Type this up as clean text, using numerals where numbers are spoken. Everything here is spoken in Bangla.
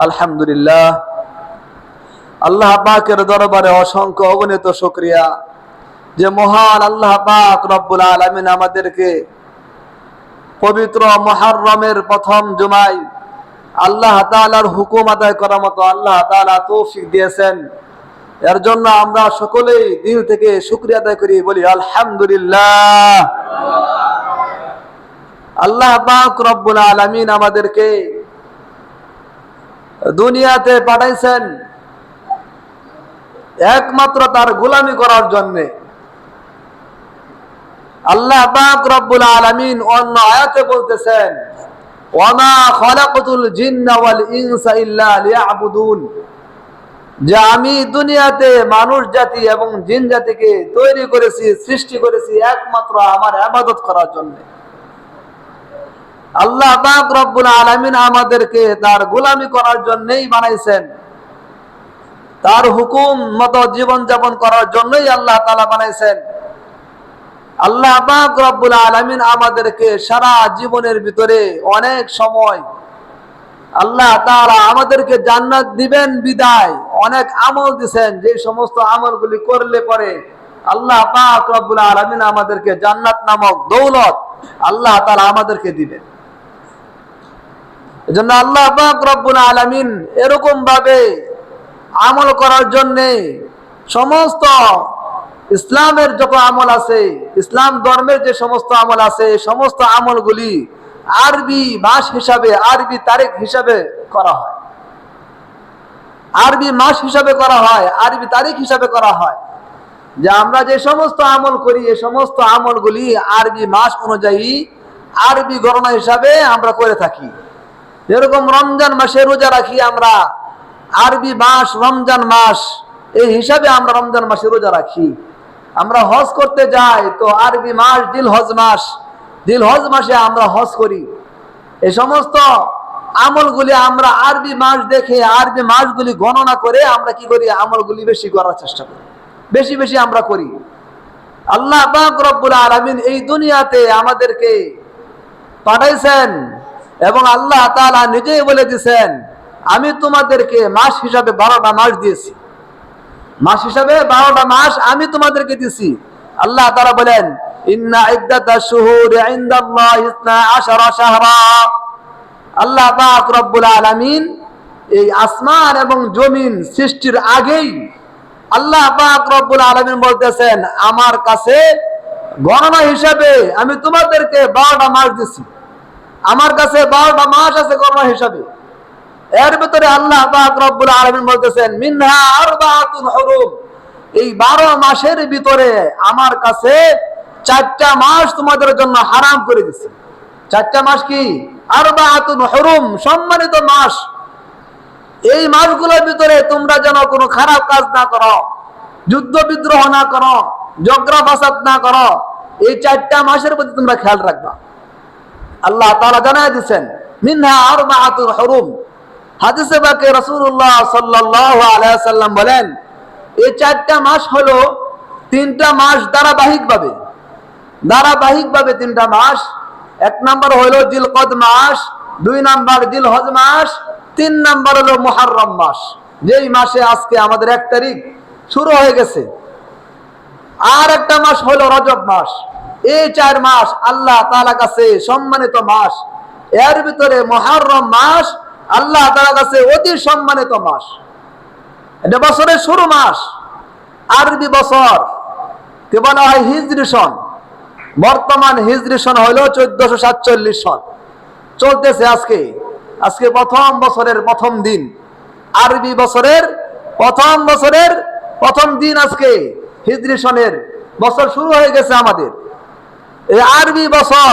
আলহামদুলিল্লাহ, আল্লাহ পাকের দরবারে অসংখ্য অগণিত শুকরিয়া যে মহান আল্লাহ পাক রব্বুল আলামিন আমাদেরকে পবিত্র মুহররমের প্রথম জুমায় আল্লাহ তাআলার হুকুম আদায় করার মতো আল্লাহ তাআলা তৌফিক দিয়েছেন। এর জন্য আমরা সকলেই দিল থেকে শুকরিয়া আদায় করি, বলি আলহামদুলিল্লাহ। আল্লাহ পাক রব্বুল আলামিন আমাদেরকে দুনিয়াতে পাঠাইছেন একমাত্র তার গোলামি করার জন্য। আল্লাহ পাক রব্বুল আলামিন অন্য আয়াতে বলতেছেন, ওয়ামা খালাকাতুল জিন্না ওয়াল ইনসা ইল্লা লিয়াবুদুন, যে আমি দুনিয়াতে মানুষ জাতি এবং জিন জাতিকে তৈরি করেছি, সৃষ্টি করেছি একমাত্র আমার ইবাদত করার জন্য। আল্লাহ পাক রব্বুল আলামিন আমাদেরকে তার গোলামি করার জন্যই বানাইছেন, তার হুকুম মতো জীবন যাপন করার জন্যই আল্লাহ তাআলা বানাইছেন। আল্লাহ পাক রব্বুল আলামিন আমাদেরকে সারা জীবনের ভিতরে অনেক সময় আল্লাহ তাআলা আমাদেরকে জান্নাত দিবেন বিদায় অনেক আমল দিবেন, যে সমস্ত আমলগুলি করলে পরে আল্লাহ পাক রব্বুল আলামিন আমাদেরকে জান্নাত নামক দৌলত আল্লাহ তাআলা আমাদেরকে দিবেন। এজন্য আল্লাহ পাক রব্বুল আলামিন এরকম ভাবে আমল করার জন্য সমস্ত ইসলামের যত আমল আছে, ইসলাম ধর্মের যে সমস্ত আমল আছে, সমস্ত আমলগুলি আরবি মাস হিসাবে, আরবি তারিখ হিসাবে করা হয়, আরবি মাস হিসাবে করা হয়, আরবি তারিখ হিসাবে করা হয়। যে আমরা যে সমস্ত আমল করি এই সমস্ত আমলগুলি আরবি মাস অনুযায়ী আরবি গণনা হিসাবে আমরা করে থাকি। যেরকম রমজান মাসে রোজা রাখি আমরা, আরবি মাস রমজান মাস এই হিসাবে আমরা রমজান মাসে রোজা রাখি। আমরা হজ করতে যাই তো আরবি মাস জিলহজ মাস, জিলহজ মাসে আমরা হজ করি। এই সমস্ত আমলগুলি আমরা আরবি মাস দেখে, আরবি মাসগুলি গণনা করে আমরা কি করি, আমলগুলি বেশি করার চেষ্টা করি, বেশি বেশি আমরা করি। আল্লাহ পাক রব্বুল আলামিন এই দুনিয়াতে আমাদেরকে পাঠাইছেন এবং আল্লাহ তাআলা নিজেই বলে দিয়েছেন, আমি তোমাদেরকে মাস হিসাবে 12টা মাস দিয়েছি, মাস হিসাবে 12টা মাস আমি তোমাদেরকে দিয়েছি। আল্লাহ তাআলা বলেন, ইন্না ইদ্দাতাশ শুহুরি ইনদাল্লাহি 12 শাহরা। আল্লাহ পাক রব্বুল আলামিন এই আসমান এবং জমিন সৃষ্টির আগেই আল্লাহ পাক রব্বুল আলামিন বলতেছেন, আমার কাছে গণনা হিসাবে আমি তোমাদেরকে 12টা মাস দিয়েছি, আমার কাছে 12টা মাস আছে গণনা হিসাবে। এর ভিতরে আল্লাহ পাক রব্বুল আলামিন বলতেছেন, মিনহা আরবাতুন হুরুম, এই 12 মাসের ভিতরে আমার কাছে 4টা মাস তোমাদের জন্য হারাম করে দিয়েছি। 4টা মাস কি? আরবাতুন হুরুম, সম্মানিত মাস। এই মাসগুলোর ভিতরে তোমরা যেন কোনো খারাপ কাজ না করো, যুদ্ধ বিদ্রোহ না করো, ঝগড়া ফাসাদ না করো, এই 4টা মাসের প্রতি তোমরা খেয়াল রাখবা। আল্লাহ তাআলা জানায় দিয়েছেন, মিনহা আরবাতুন হুরুম। হাদিসে পাকে রাসূলুল্লাহ সাল্লাল্লাহু আলাইহি ওয়াসাল্লাম বলেন, এই 4টা মাস হলো 3টা মাস ধারাবাহিকভাবে 3টা মাস। 1 নাম্বার হলো জিলকদ মাস, 2 নাম্বার জিলহজ মাস, 3 নাম্বার হলো মুহররম মাস, যেই মাসে আজকে আমাদের 1 তারিখ শুরু হয়ে গেছে। আর একটা মাস হলো রজব মাস। এই 4 মাস আল্লাহ তাআলার কাছে সম্মানিত মাস। এর ভিতরে মুহররম মাস আল্লাহ তাআলার কাছে অতি সম্মানিত মাস। এটা বছরের শুরু মাস, আরবি বছর কে বলা হয় হিজরি সন। বর্তমান হিজরি সন হলো 1447 সন চলতেছে। আজকে প্রথম বছরের প্রথম দিন, আরবি বছরের প্রথম দিন আজকে হিজরি সনের বছর শুরু হয়ে গেছে আমাদের। এই আরবি বছর